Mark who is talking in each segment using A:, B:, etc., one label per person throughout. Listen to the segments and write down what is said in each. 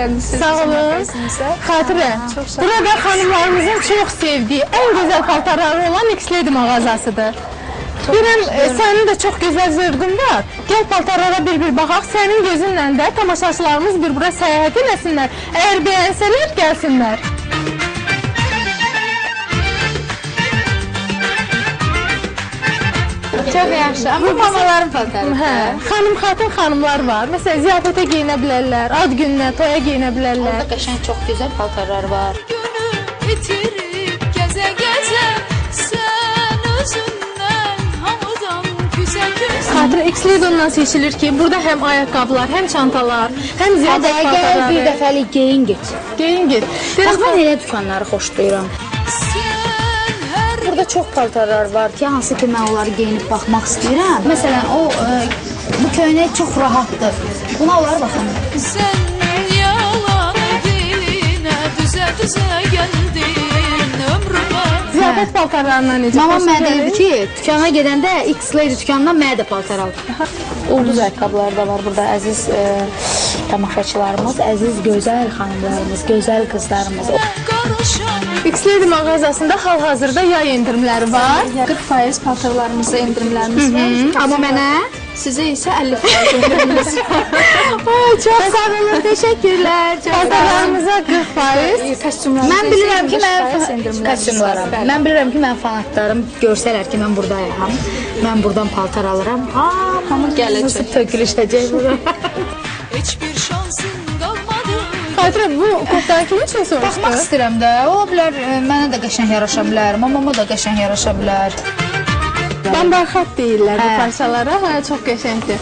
A: gəldiniz.
B: Sağ olun. Xatirə, burada xanımlarımızın çox sevdiyi, ən gözəl paltarları olan X-Lady mağazasıdır. Biləm, sənin də çox gözəl zövqün var. Gəl paltarlara bir baxaq. Sənin gözünlə də tamaşaçılarımız bir bura səyahət eləsinlər. Əgər bəyənsələr, gəlsinlər.
A: Çox yaxşı. Amma mamaların paltarı.
B: Hə, xanım xanımlar var. Məsələn, ziyafətə geyinə bilərlər, ad gününə, toya geyinə bilərlər.
A: Orada qəşəng çox gözəl paltarlar var.
C: Günü itirib gəzə-gəzə sən özündən hamıdan güzə-güzə.
B: Xatirə X-Lady ondan seçilir ki, burada həm ayaqqabılar, həm çantalar, həm ziyafət paltarları.
A: Gəl bir dəfəlik geyin get.
B: Geyin get.
A: Bax, mən elə dükanları xoşlayıram. Burada çox paltarlar var ki, hansı ki mən onları geyinib baxmaq istəyirəm. Məsələn, bu köynək çox rahatdır. Buna olar baxın.
C: Sən yalan dilinə düzə-düzə gəldin ömrümə.
B: Ziyafət paltarlarından necə?
A: Mama mənə deyirdi ki, dükana gedəndə X-Lady dükanından mənə də paltar al. Ulduz ayaqqabıları da var burada, əziz tamaşaçılarımız, əziz gözəl xanımlarımız, gözəl qızlarımız.
B: X-Lady mağazasında hal-hazırda yay endirimləri var.
D: 40% paltarlarımızda endirimlərimiz var.
A: Amma mənə
D: Sizə isə 50% endirimimiz var.
A: çox sağ olun, təşəkkürlər.
B: Paltarlarımıza 40%.
A: Mən bilirəm ki, mən bilirəm ki, mən fanatlarım görsələr ki, mən buradayam. Mən buradan paltar alıram.
D: Hamı gələcək.
A: Tökülüşəcək bura.
C: Heç bir şansın qalmadı.
B: Xatirə, bu kotdan kim üçün soruşdu?
A: Baxmaq istəyirəm də. Ola bilər, mənə də qəşəng yaraşa bilər, mamama da qəşəng yaraşa bilər.
B: Bambarxat deyirlər bu parçalara. Hə, çox qəşəngdir.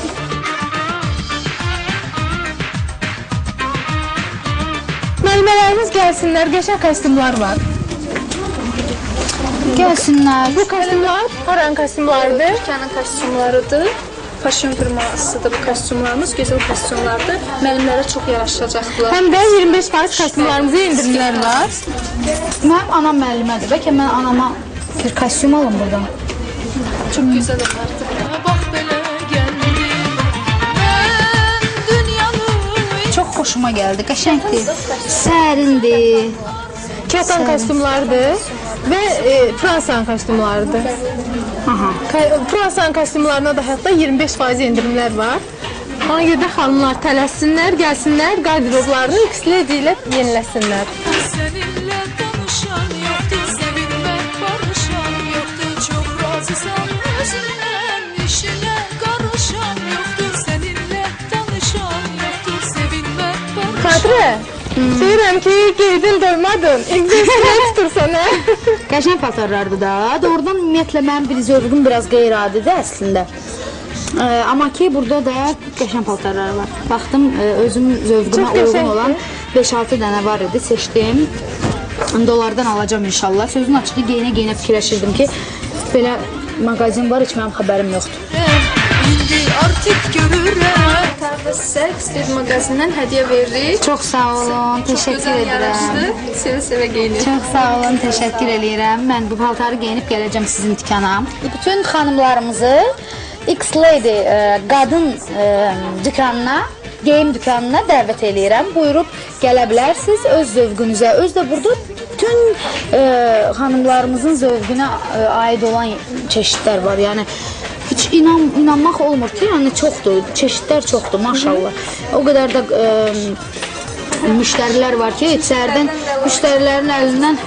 B: Müəllimələrimiz gəlsinlər, qəşəng kostyumlar var.
A: Gəlsinlər.
B: Bu kostyumlar haranın kostyumlarıdır?
D: Dükkanın kostyumlarıdır. Fashion firmasıdır bu kostyumlarımız, gözəl kostyumlardır. Müəllimlərə çox yaraşacaqlar.
B: Həm də 25% kostyumlarımıza endirimlər var.
A: Mənim anam müəllimədir. Bəlkə mən anama bir kostyum alım buradan.
D: Çox gözəl olardı.
C: Bax belə gəldim. Mən dünyanı
A: Çox xoşuma gəldi. Qəşəngdir. Sərindir.
B: Katan kostyumlardır və Fransanın kostyumlarıdır.
A: Aha.
B: Fransanın kostyumlarına da hətta 25% endirimlər var. Ona görə də xanımlar tələssinlər, gəlsinlər, qardiroblarını X-Lady ilə yeniləsinlər.
C: Səninlə danışan yoxdur, sevinmək barışan yoxdur. Çox razısan özündən, işinə qarışan yoxdur. Səninlə danışan yoxdur, sevinmək barışan.
B: Xatirə, deyirəm ki, qeydin doymadın. İngilizcə tutursan, hə?
A: Qəşəng paltarlardır da. Doğrudan ümumiyyətlə mənim bir zövqüm biraz qeyri-adidir əslində. Amma ki, burada da qəşəng paltarlar var. Baxdım, özüm zövqümə uyğun olan 5-6 dənə var idi, seçdim. İndi onlardan alacağım inşallah. Sözün açığı geyinə fikirləşirdim ki, belə mağazin var, heç mənim xəbərim yoxdur.
C: İndi artıq görürəm.
D: Paltarda sizə X-Lady mağazından hədiyyə veririk.
A: Çox sağ olun, təşəkkür
D: Gözəl
A: edirəm.
D: yaraşdı. Sevə-sevə geyinin.
A: Çox sağ olun, təşəkkür edirəm. Mən bu paltarı geyinib gələcəm sizin dükana. Bütün xanımlarımızı X-Lady qadın dükanına, geyim dükanına dəvət eləyirəm. Buyurub gələ bilərsiniz öz zövqünüzə. Öz də burada bütün xanımlarımızın zövqünə aid olan çeşidlər var. Yəni heç inanmaq olmur ki, yəni çoxdur, çeşidlər çoxdur, maşallah. O qədər də müştərilər var ki, içərdən müştərilərin əlindən